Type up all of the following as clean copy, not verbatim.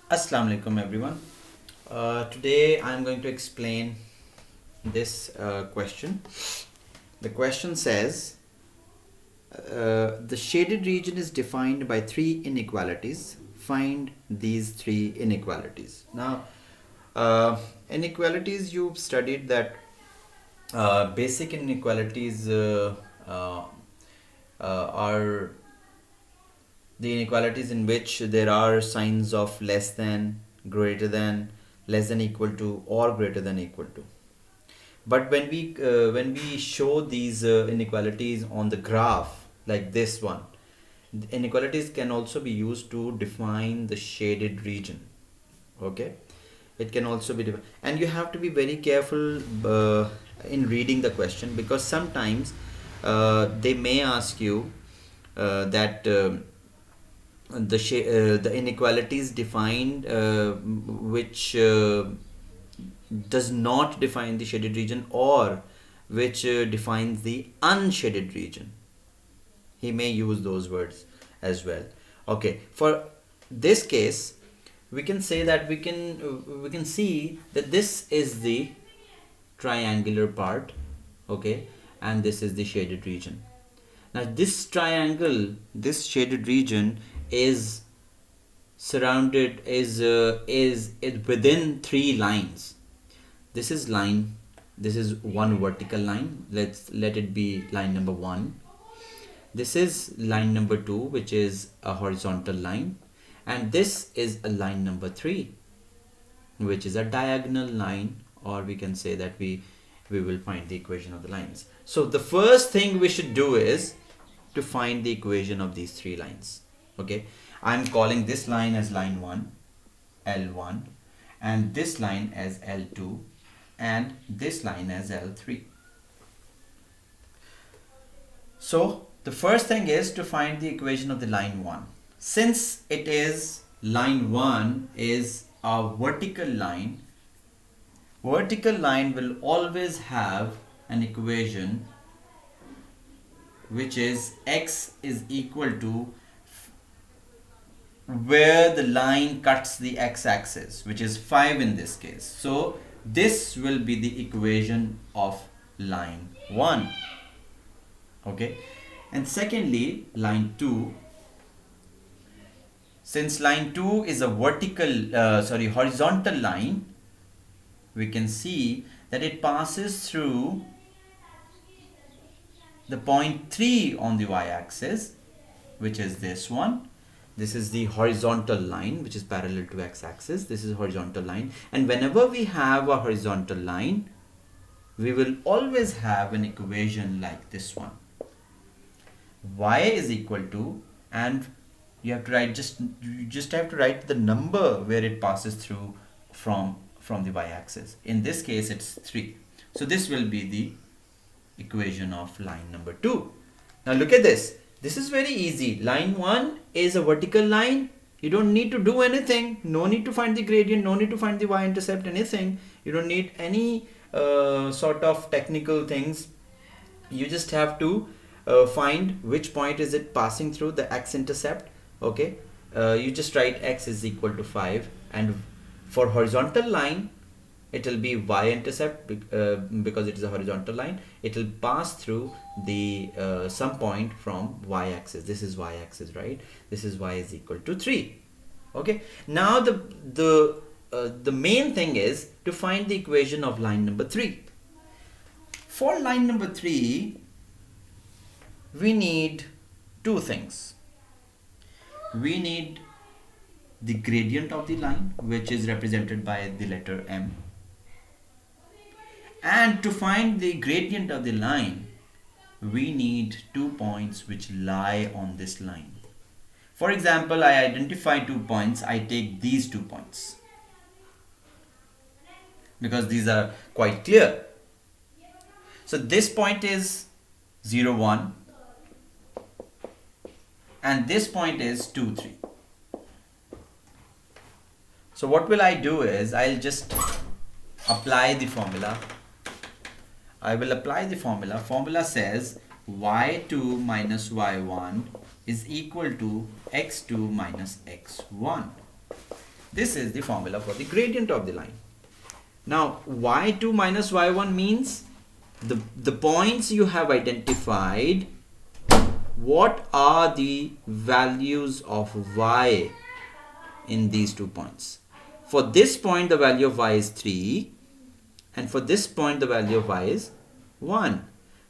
Assalamu alaikum everyone. Today I'm going to explain this question. The question says the shaded region is defined by three inequalities. Find these three inequalities. Now, inequalities, you've studied that basic inequalities uh, are the inequalities in which there are signs of less than, greater than, less than equal to, or greater than equal to. But when we show these inequalities on the graph like this one, the inequalities can also be used to define the shaded region. Okay, it can also be and you have to be very careful in reading the question, because sometimes they may ask you that the inequalities defined which does not define the shaded region, or which defines the unshaded region. He may use those words as well. Okay, for this case we can say that we can see that this is the triangular part. Okay, and this is the shaded region. Now this triangle, this shaded region is surrounded is within three lines. This is line, this is one vertical line. Let it be line number 1. This is line number 2, which is a horizontal line, and this is a line number 3, which is a diagonal line, or we can say that we will find the equation of the lines. So the first thing we should do is to find the equation of these three lines. Okay, I'm calling this line as line 1, L1, and this line as L2, and this line as L3. So the first thing is to find the equation of the line 1. Since it is line 1 is a vertical line will always have an equation which is x is equal to where the line cuts the x-axis, which is 5 in this case. So this will be the equation of line 1. Okay, and secondly, line 2, since line 2 is a horizontal line, we can see that it passes through the point 3 on the y-axis, which is this one. This is the horizontal line which is parallel to x-axis. This is a horizontal line, and whenever we have a horizontal line, we will always have an equation like this one. Y is equal to, and you have to write you just have to write the number where it passes through from the y-axis. In this case it's 3. So this will be the equation of line number 2. Now look at this. This is very easy. Line 1 is a vertical line. You don't need to do anything. No need to find the gradient. No need to find the y-intercept, anything. You don't need any sort of technical things. You just have to find which point is it passing through, the x-intercept. Okay. You just write x is equal to 5, and for horizontal line it will be y-intercept because it is a horizontal line. It will pass through the some point from y-axis. This is y-axis, right? This is y is equal to 3. Okay. Now the main thing is to find the equation of line number 3. For line number 3, we need two things. We need the gradient of the line, which is represented by the letter m. And to find the gradient of the line, we need 2 points which lie on this line. For example, I identify 2 points. I take these 2 points because these are quite clear. So this point is 0, 1, and this point is 2, 3. So what will I do is I'll just apply the formula. I will apply the formula. Formula says y2 minus y1 is equal to x2 minus x1. This is the formula for the gradient of the line. Now y2 minus y1 means the points you have identified, what are the values of y in these 2 points. For this point the value of y is 3, and for this point the value of y is 1,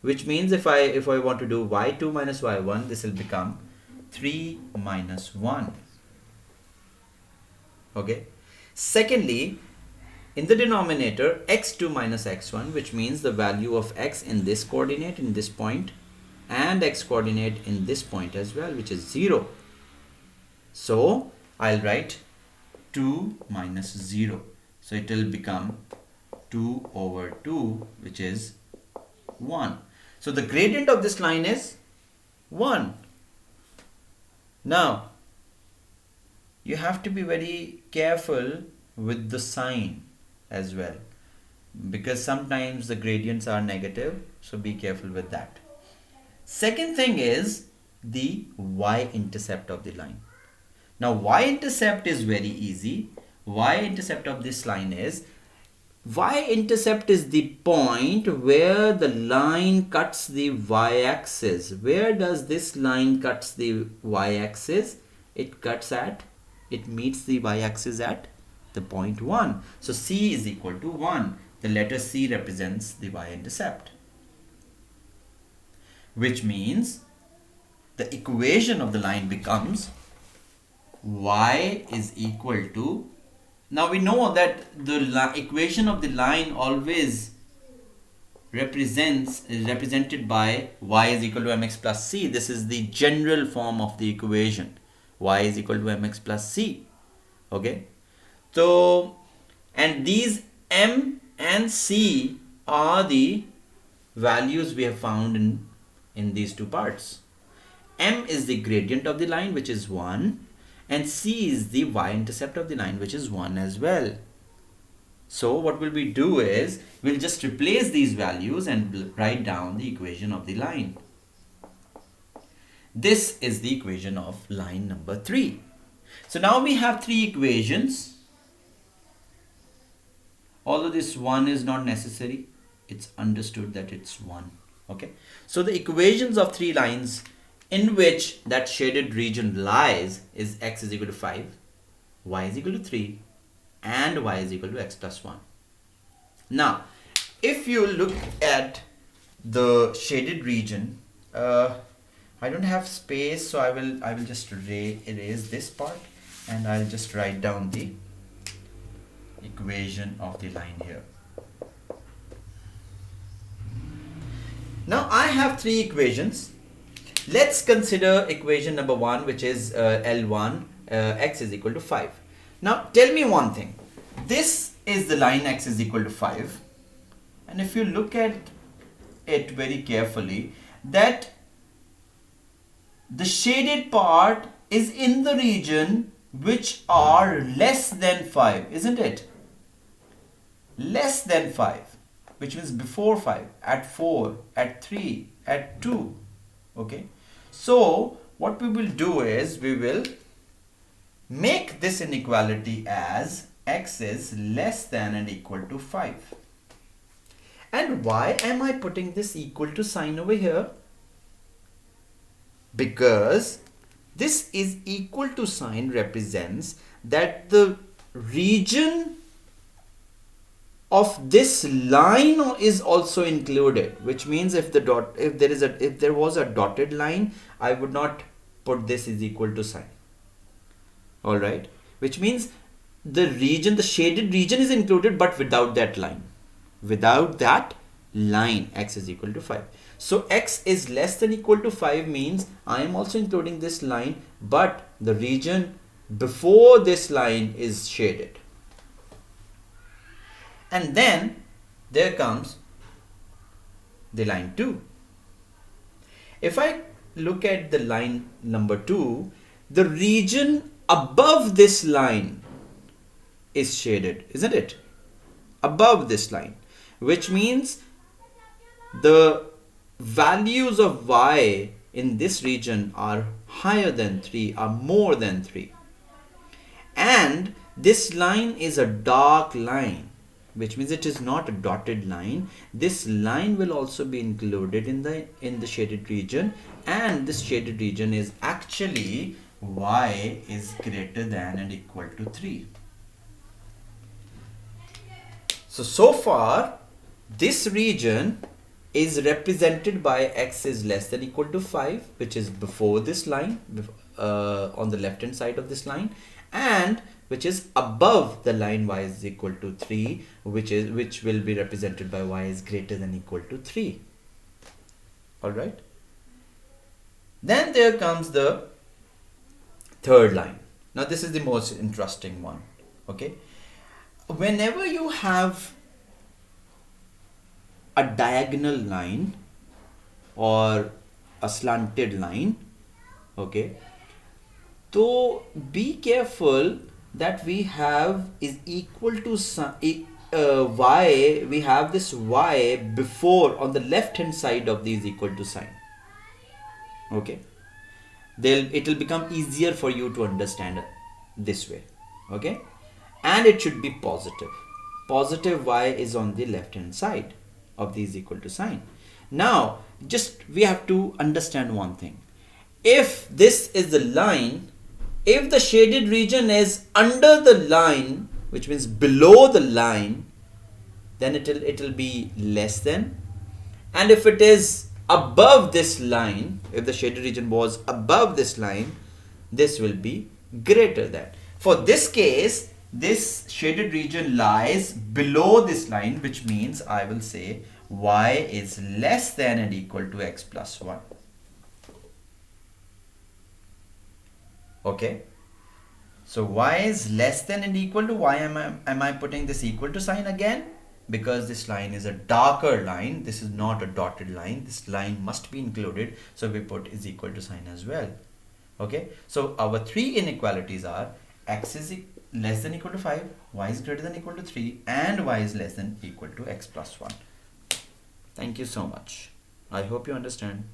which means if I want to do y2 minus y1, this will become 3 minus 1. Okay. Secondly, in the denominator, x2 minus x1, which means the value of x in this coordinate in this point and x coordinate in this point as well, which is 0. So I'll write 2 minus 0. So it will become 2 over 2, which is 1. So the gradient of this line is 1. Now you have to be very careful with the sign as well, because sometimes the gradients are negative, so be careful with that. Second thing is the y-intercept of the line. Now y-intercept is very easy. Y-intercept of this line is, y-intercept is the point where the line cuts the y-axis. Where does this line cuts the y-axis? It meets the y-axis at the point 1. So C is equal to 1. The letter C represents the y-intercept, which means the equation of the line becomes y is equal to, now we know that the equation of the line always is represented by y is equal to mx plus c. This is the general form of the equation, y is equal to mx plus c. Okay, so and these m and c are the values we have found in these 2 parts. M is the gradient of the line, which is 1, and c is the y-intercept of the line, which is 1 as well. So what will we do is, we'll just replace these values and write down the equation of the line. This is the equation of line number 3. So now we have 3 equations. Although this 1 is not necessary, it's understood that it's 1. Okay, so the equations of 3 lines in which that shaded region lies is x is equal to 5, y is equal to 3, and y is equal to x plus 1. Now if you look at the shaded region, I don't have space, so I will just erase this part, and I'll just write down the equation of the line here. Now I have 3 equations. Let's consider equation number 1, which is L1, x is equal to 5. Now tell me one thing. This is the line x is equal to 5, and if you look at it very carefully, that the shaded part is in the region which are less than 5, isn't it? Less than 5, which means before 5, at 4, at 3, at 2. Okay, so what we will do is, we will make this inequality as x is less than and equal to 5. And why am I putting this equal to sign over here? Because this is equal to sign represents that the region of this line is also included, which means if there was a dotted line, I would not put this is equal to sign. All right, which means the region, the shaded region is included, but without that line. Without that line, x is equal to 5. So x is less than equal to 5 means I am also including this line, but the region before this line is shaded. And then there comes the line 2. If I look at the line number 2, the region above this line is shaded, isn't it? Above this line, which means the values of y in this region are higher than 3, are more than 3. And This line is a dark line, which means it is not a dotted line. This line will also be included in the shaded region, and this shaded region is actually y is greater than and equal to 3. So far this region is represented by x is less than equal to 5, which is before this line, on the left hand side of this line, and which is above the line y is equal to 3, which will be represented by y is greater than equal to 3. All right. Then there comes the third line. Now this is the most interesting one. Okay. Whenever you have a diagonal line or a slanted line, okay, so be careful that we have is equal to y, we have this y before on the left hand side of the is equal to sign. Okay, it will become easier for you to understand this way. Okay, and it should be positive. Positive y is on the left hand side of the is equal to sign. Now just we have to understand one thing. If this is the line, if the shaded region is under the line, which means below the line, then it will be less than. And if it is above this line, if the shaded region was above this line, this will be greater than. For this case, this shaded region lies below this line, which means I will say y is less than and equal to x plus 1. Okay, so y is less than and equal to, why am I putting this equal to sign again? Because this line is a darker line. This is not a dotted line. This line must be included, so we put is equal to sign as well. Okay, so our three inequalities are x is less than equal to 5, y is greater than equal to 3, and y is less than equal to x plus 1. Thank you so much. I hope you understand.